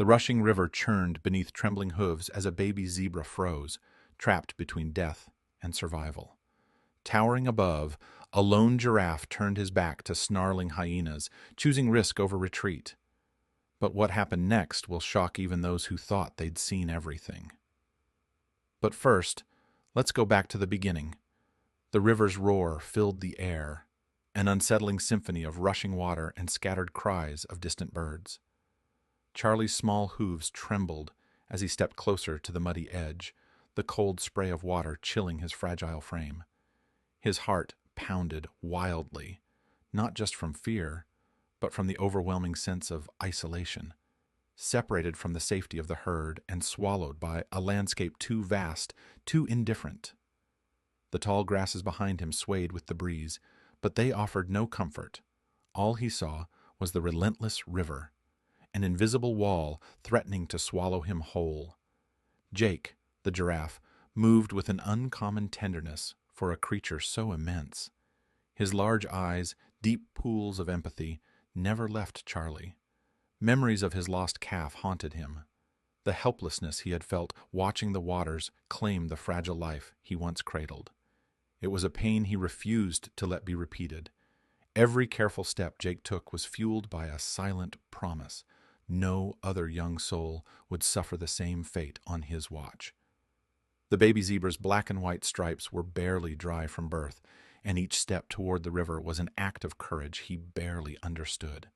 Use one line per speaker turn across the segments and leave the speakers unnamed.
The rushing river churned beneath trembling hooves as a baby zebra froze, trapped between death and survival. Towering above, a lone giraffe turned his back to snarling hyenas, choosing risk over retreat. But what happened next will shock even those who thought they'd seen everything. But first, let's go back to the beginning. The river's roar filled the air, an unsettling symphony of rushing water and scattered cries of distant birds. Charlie's small hooves trembled as he stepped closer to the muddy edge, the cold spray of water chilling his fragile frame. His heart pounded wildly, not just from fear, but from the overwhelming sense of isolation, separated from the safety of the herd and swallowed by a landscape too vast, too indifferent. The tall grasses behind him swayed with the breeze, but they offered no comfort. All he saw was the relentless river, an invisible wall threatening to swallow him whole. Jake, the giraffe, moved with an uncommon tenderness for a creature so immense. His large eyes, deep pools of empathy, never left Charlie. Memories of his lost calf haunted him. The helplessness he had felt watching the waters claim the fragile life he once cradled. It was a pain he refused to let be repeated. Every careful step Jake took was fueled by a silent promise. No other young soul would suffer the same fate on his watch. The baby zebra's black and white stripes were barely dry from birth, and each step toward the river was an act of courage he barely understood.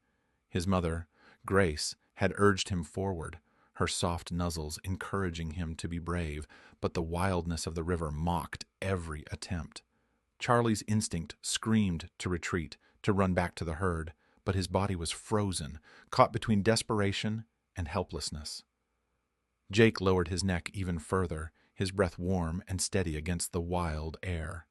His mother, Grace, had urged him forward, her soft nuzzles encouraging him to be brave, but the wildness of the river mocked every attempt. Charlie's instinct screamed to retreat, to run back to the herd, but his body was frozen, caught between desperation and helplessness. Jake lowered his neck even further, his breath warm and steady against the wild air.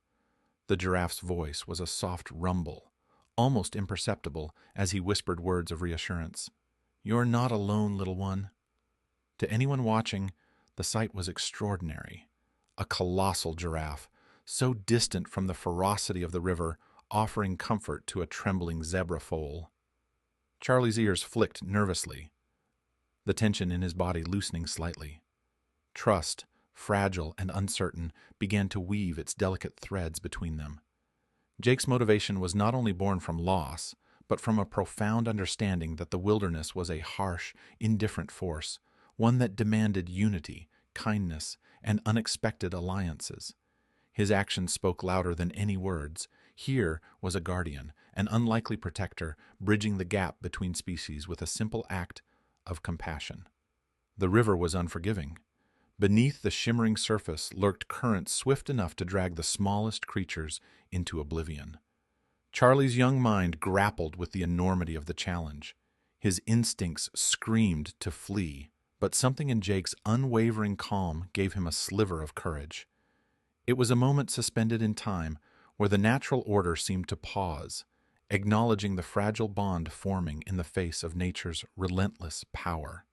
The giraffe's voice was a soft rumble, almost imperceptible, as he whispered words of reassurance. "You're not alone, little one." To anyone watching, the sight was extraordinary. A colossal giraffe, so distant from the ferocity of the river, offering comfort to a trembling zebra foal. Charlie's ears flicked nervously, the tension in his body loosening slightly. Trust, fragile and uncertain, began to weave its delicate threads between them. Jake's motivation was not only born from loss, but from a profound understanding that the wilderness was a harsh, indifferent force, one that demanded unity, kindness, and unexpected alliances. His actions spoke louder than any words. Here was a guardian, an unlikely protector, bridging the gap between species with a simple act of compassion. The river was unforgiving. Beneath the shimmering surface lurked currents swift enough to drag the smallest creatures into oblivion. Charlie's young mind grappled with the enormity of the challenge. His instincts screamed to flee, but something in Jake's unwavering calm gave him a sliver of courage. It was a moment suspended in time, where the natural order seemed to pause, acknowledging the fragile bond forming in the face of nature's relentless power.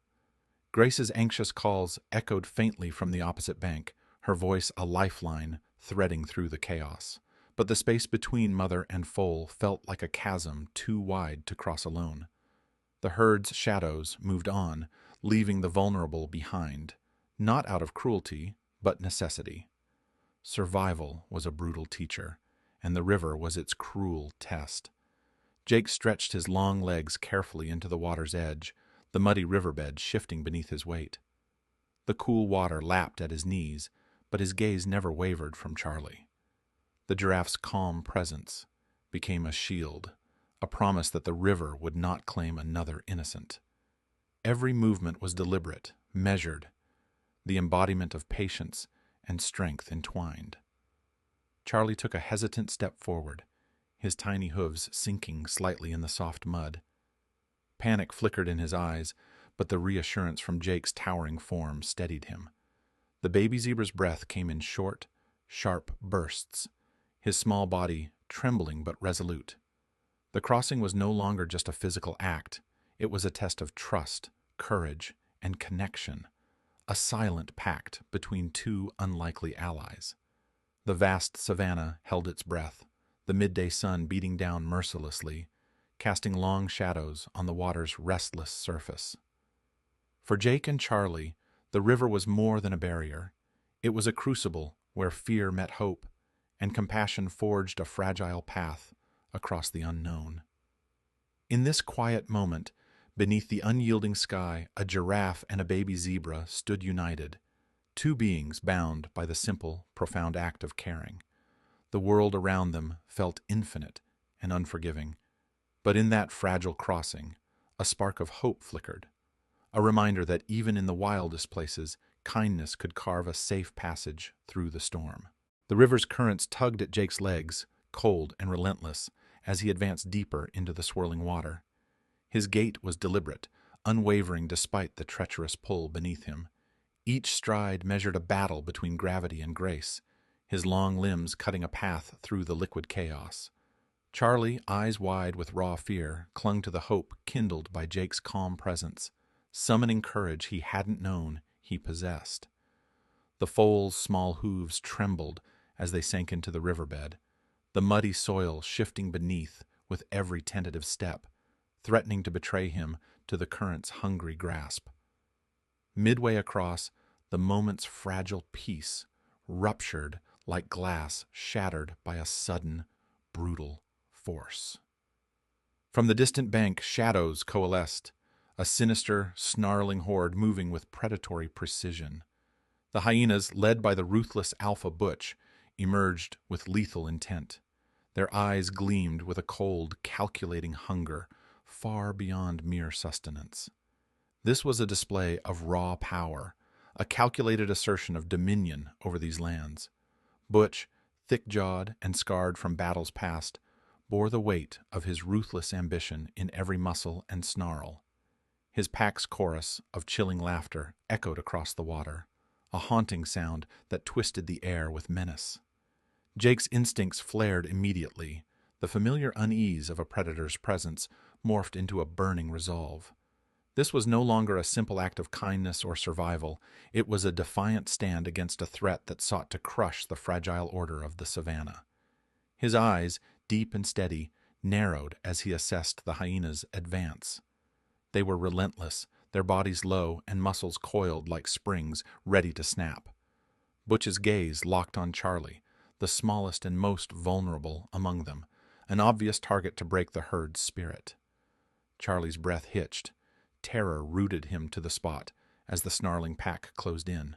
Grace's anxious calls echoed faintly from the opposite bank, her voice a lifeline threading through the chaos. But the space between mother and foal felt like a chasm too wide to cross alone. The herd's shadows moved on, leaving the vulnerable behind, not out of cruelty, but necessity. Survival was a brutal teacher, and the river was its cruel test. Jake stretched his long legs carefully into the water's edge, the muddy riverbed shifting beneath his weight. The cool water lapped at his knees, but his gaze never wavered from Charlie. The giraffe's calm presence became a shield, a promise that the river would not claim another innocent. Every movement was deliberate, measured, the embodiment of patience and strength entwined. Charlie took a hesitant step forward, his tiny hooves sinking slightly in the soft mud. Panic flickered in his eyes, but the reassurance from Jake's towering form steadied him. The baby zebra's breath came in short, sharp bursts, his small body trembling but resolute. The crossing was no longer just a physical act. It was a test of trust, courage, and connection, a silent pact between two unlikely allies. The vast savanna held its breath, the midday sun beating down mercilessly, casting long shadows on the water's restless surface. For Jake and Charlie, the river was more than a barrier. It was a crucible where fear met hope, and compassion forged a fragile path across the unknown. In this quiet moment, beneath the unyielding sky, a giraffe and a baby zebra stood united, two beings bound by the simple, profound act of caring. The world around them felt infinite and unforgiving, but in that fragile crossing, a spark of hope flickered, a reminder that even in the wildest places, kindness could carve a safe passage through the storm. The river's currents tugged at Jake's legs, cold and relentless, as he advanced deeper into the swirling water. His gait was deliberate, unwavering despite the treacherous pull beneath him. Each stride measured a battle between gravity and grace, his long limbs cutting a path through the liquid chaos. Charlie, eyes wide with raw fear, clung to the hope kindled by Jake's calm presence, summoning courage he hadn't known he possessed. The foal's small hooves trembled as they sank into the riverbed, the muddy soil shifting beneath with every tentative step, threatening to betray him to the current's hungry grasp. Midway across, the moment's fragile peace ruptured like glass shattered by a sudden, brutal force. From the distant bank, shadows coalesced, a sinister, snarling horde moving with predatory precision. The hyenas, led by the ruthless Alpha Butch, emerged with lethal intent. Their eyes gleamed with a cold, calculating hunger far beyond mere sustenance. This was a display of raw power, a calculated assertion of dominion over these lands. Butch, thick-jawed and scarred from battles past, bore the weight of his ruthless ambition in every muscle and snarl. His pack's chorus of chilling laughter echoed across the water, a haunting sound that twisted the air with menace. Jake's instincts flared immediately. The familiar unease of a predator's presence morphed into a burning resolve. This was no longer a simple act of kindness or survival. It was a defiant stand against a threat that sought to crush the fragile order of the savannah. His eyes, deep and steady, narrowed as he assessed the hyena's advance. They were relentless, their bodies low and muscles coiled like springs ready to snap. Butch's gaze locked on Charlie, the smallest and most vulnerable among them, an obvious target to break the herd's spirit. Charlie's breath hitched. Terror rooted him to the spot as the snarling pack closed in.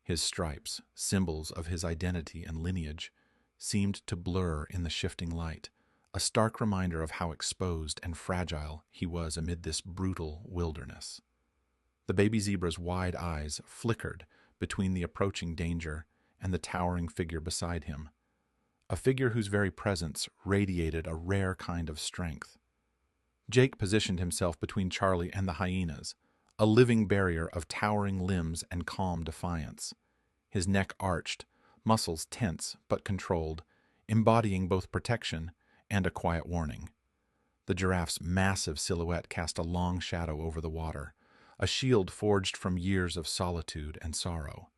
His stripes, symbols of his identity and lineage, seemed to blur in the shifting light, a stark reminder of how exposed and fragile he was amid this brutal wilderness. The baby zebra's wide eyes flickered between the approaching danger and the towering figure beside him, a figure whose very presence radiated a rare kind of strength. Jake positioned himself between Charlie and the hyenas, a living barrier of towering limbs and calm defiance. His neck arched, muscles tense but controlled, embodying both protection and a quiet warning. The giraffe's massive silhouette cast a long shadow over the water, a shield forged from years of solitude and sorrow.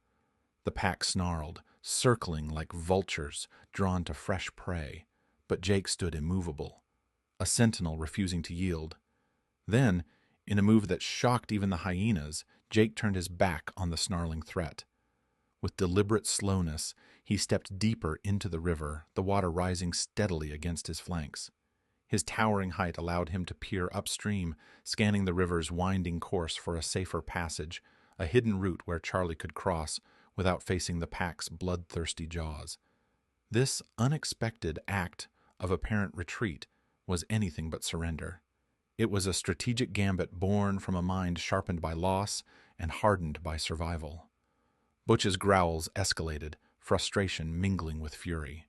The pack snarled, circling like vultures drawn to fresh prey, but Jake stood immovable, a sentinel refusing to yield. Then, in a move that shocked even the hyenas, Jake turned his back on the snarling threat. With deliberate slowness, he stepped deeper into the river, the water rising steadily against his flanks. His towering height allowed him to peer upstream, scanning the river's winding course for a safer passage, a hidden route where Charlie could cross without facing the pack's bloodthirsty jaws. This unexpected act of apparent retreat was anything but surrender. It was a strategic gambit born from a mind sharpened by loss and hardened by survival. Butch's growls escalated, frustration mingling with fury.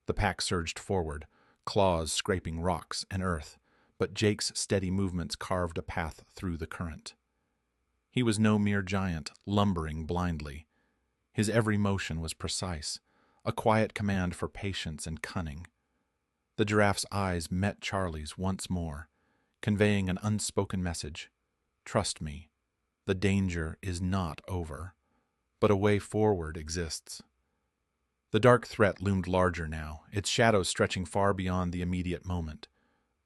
The pack surged forward, claws scraping rocks and earth, but Jake's steady movements carved a path through the current. He was no mere giant, lumbering blindly. His every motion was precise, a quiet command for patience and cunning. The giraffe's eyes met Charlie's once more, conveying an unspoken message. Trust me, the danger is not over, but a way forward exists. The dark threat loomed larger now, its shadows stretching far beyond the immediate moment.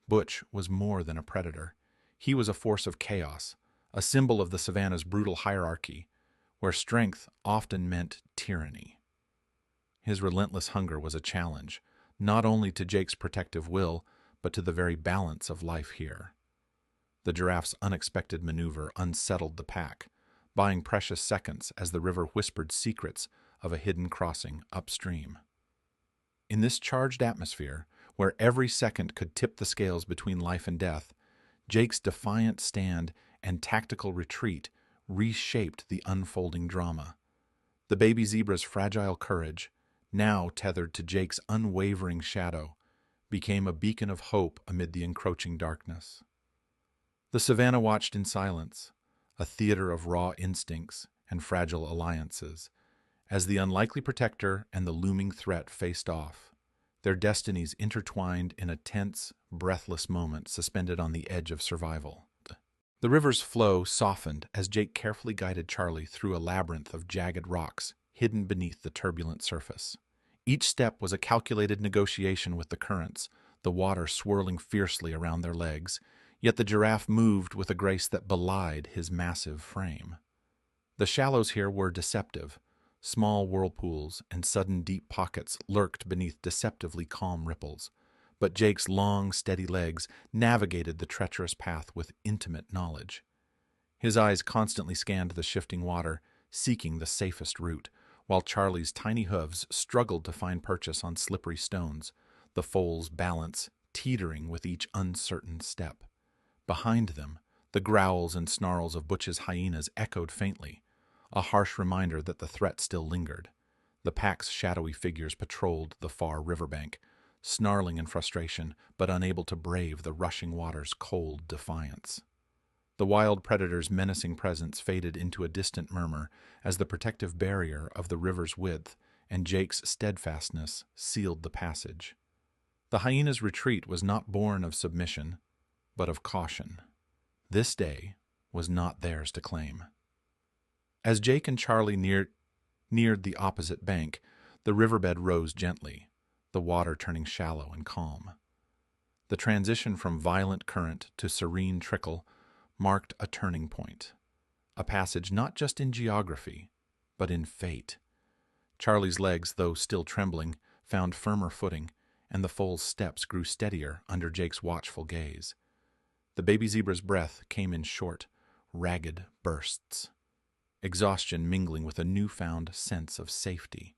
Butch was more than a predator. He was a force of chaos, a symbol of the savanna's brutal hierarchy, where strength often meant tyranny. His relentless hunger was a challenge, not only to Jake's protective will, but to the very balance of life here. The giraffe's unexpected maneuver unsettled the pack, buying precious seconds as the river whispered secrets of a hidden crossing upstream. In this charged atmosphere, where every second could tip the scales between life and death, Jake's defiant stand and tactical retreat reshaped the unfolding drama. The baby zebra's fragile courage, now tethered to Jake's unwavering shadow, became a beacon of hope amid the encroaching darkness. The savanna watched in silence, a theater of raw instincts and fragile alliances, as the unlikely protector and the looming threat faced off, their destinies intertwined in a tense, breathless moment suspended on the edge of survival. The river's flow softened as Jake carefully guided Charlie through a labyrinth of jagged rocks hidden beneath the turbulent surface. Each step was a calculated negotiation with the currents, the water swirling fiercely around their legs, yet the giraffe moved with a grace that belied his massive frame. The shallows here were deceptive. Small whirlpools and sudden deep pockets lurked beneath deceptively calm ripples, but Jake's long, steady legs navigated the treacherous path with intimate knowledge. His eyes constantly scanned the shifting water, seeking the safest route, while Charlie's tiny hooves struggled to find purchase on slippery stones, the foal's balance teetering with each uncertain step. Behind them, the growls and snarls of Butch's hyenas echoed faintly, a harsh reminder that the threat still lingered. The pack's shadowy figures patrolled the far riverbank, snarling in frustration but unable to brave the rushing water's cold defiance. The wild predator's menacing presence faded into a distant murmur as the protective barrier of the river's width and Jake's steadfastness sealed the passage. The hyena's retreat was not born of submission, but of caution. This day was not theirs to claim. As Jake and Charlie neared the opposite bank, the riverbed rose gently, the water turning shallow and calm. The transition from violent current to serene trickle marked a turning point, a passage not just in geography, but in fate. Charlie's legs, though still trembling, found firmer footing, and the foal's steps grew steadier under Jake's watchful gaze. The baby zebra's breath came in short, ragged bursts, exhaustion mingling with a newfound sense of safety.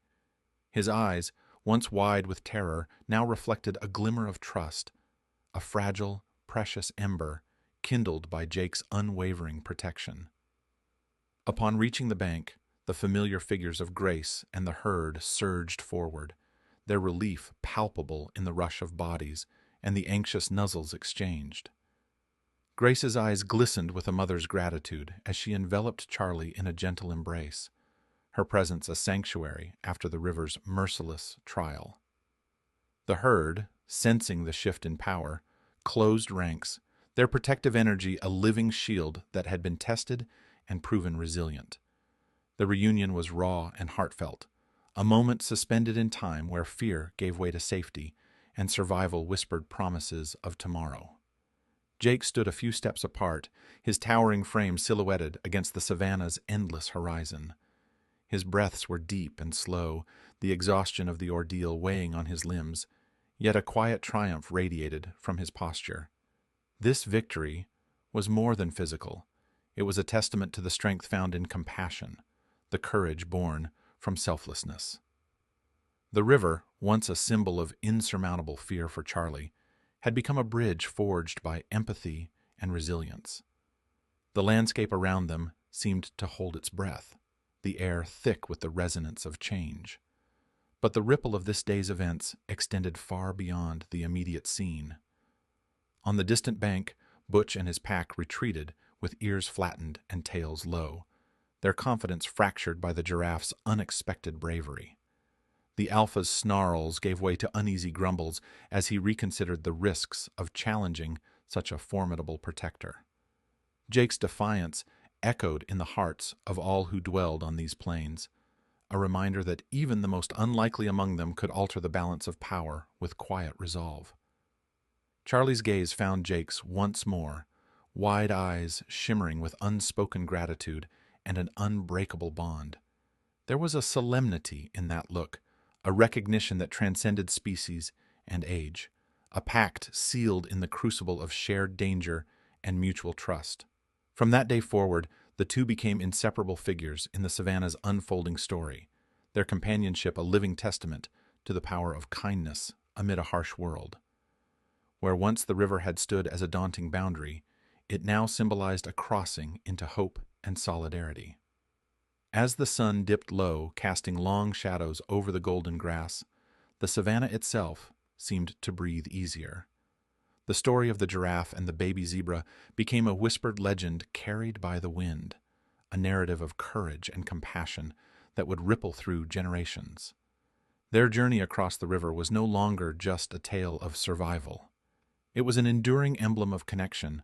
His eyes, once wide with terror, now reflected a glimmer of trust, a fragile, precious ember kindled by Jake's unwavering protection. Upon reaching the bank, the familiar figures of Grace and the herd surged forward, their relief palpable in the rush of bodies and the anxious nuzzles exchanged. Grace's eyes glistened with a mother's gratitude as she enveloped Charlie in a gentle embrace, her presence a sanctuary after the river's merciless trial. The herd, sensing the shift in power, closed ranks, their protective energy a living shield that had been tested and proven resilient. The reunion was raw and heartfelt, a moment suspended in time where fear gave way to safety and survival whispered promises of tomorrow. Jake stood a few steps apart, his towering frame silhouetted against the savanna's endless horizon. His breaths were deep and slow, the exhaustion of the ordeal weighing on his limbs, yet a quiet triumph radiated from his posture. This victory was more than physical. It was a testament to the strength found in compassion, the courage born from selflessness. The river, once a symbol of insurmountable fear for Charlie, had become a bridge forged by empathy and resilience. The landscape around them seemed to hold its breath, the air thick with the resonance of change. But the ripple of this day's events extended far beyond the immediate scene. On the distant bank, Butch and his pack retreated with ears flattened and tails low, their confidence fractured by the giraffe's unexpected bravery. The alpha's snarls gave way to uneasy grumbles as he reconsidered the risks of challenging such a formidable protector. Jake's defiance echoed in the hearts of all who dwelled on these plains, a reminder that even the most unlikely among them could alter the balance of power with quiet resolve. Charlie's gaze found Jake's once more, wide eyes shimmering with unspoken gratitude and an unbreakable bond. There was a solemnity in that look, a recognition that transcended species and age, a pact sealed in the crucible of shared danger and mutual trust. From that day forward, the two became inseparable figures in the savannah's unfolding story, their companionship a living testament to the power of kindness amid a harsh world. Where once the river had stood as a daunting boundary, it now symbolized a crossing into hope and solidarity. As the sun dipped low, casting long shadows over the golden grass, the savannah itself seemed to breathe easier. The story of the giraffe and the baby zebra became a whispered legend carried by the wind, a narrative of courage and compassion that would ripple through generations. Their journey across the river was no longer just a tale of survival. It was an enduring emblem of connection,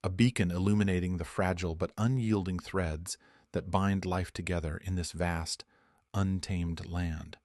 a beacon illuminating the fragile but unyielding threads that bind life together in this vast, untamed land.